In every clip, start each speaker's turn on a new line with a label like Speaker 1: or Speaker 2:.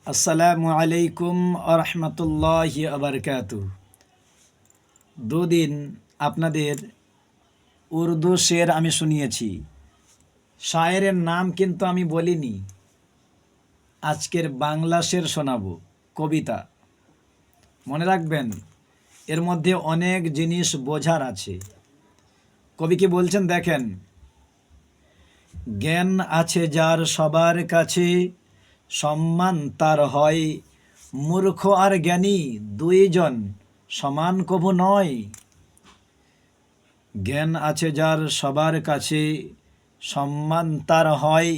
Speaker 1: আসসালামু আলাইকুম আরহামতুল্লাহি আবরকাতু। দুদিন আপনাদের উর্দু শের আমি শুনিয়েছি, শায়েরের নাম কিন্তু আমি বলিনি। আজকের বাংলা শের শোনাবো, কবিতা। মনে রাখবেন, এর মধ্যে অনেক জিনিস বোঝার আছে। কবি কি বলছেন দেখেন, জ্ঞান আছে যার সবার কাছে, সম্মান তার হয়, মূর্খ আর জ্ঞানী দুইজন সমান কভু নয়। জ্ঞান আছে যার সবার কাছে, সম্মান তার হয়,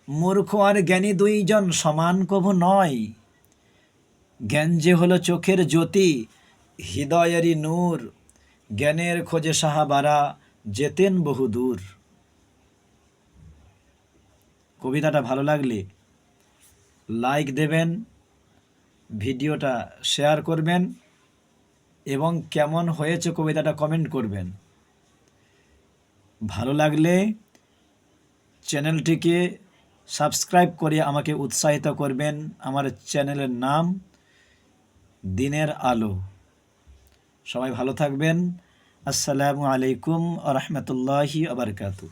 Speaker 1: মূর্খ আর জ্ঞানী দুইজন সমান কভু নয়। জ্ঞান যে হলো চোখের জ্যোতি, হৃদয়েরই নূর, জ্ঞানের খোঁজে সাহাবারা যেতেন বহুদূর। কবিতাটা ভালো লাগলে লাইক দেবেন, ভিডিওটা শেয়ার করবেন এবং কেমন হয়েছে কবিতাটা কমেন্ট করবেন। ভালো লাগলে চ্যানেলটিকে সাবস্ক্রাইব করে আমাকে উৎসাহিত করবেন। আমার চ্যানেলের নাম দিনের আলো। সবাই ভালো থাকবেন। আসসালামু আলাইকুম আ রহমতুল্লাহি আবরকাতু।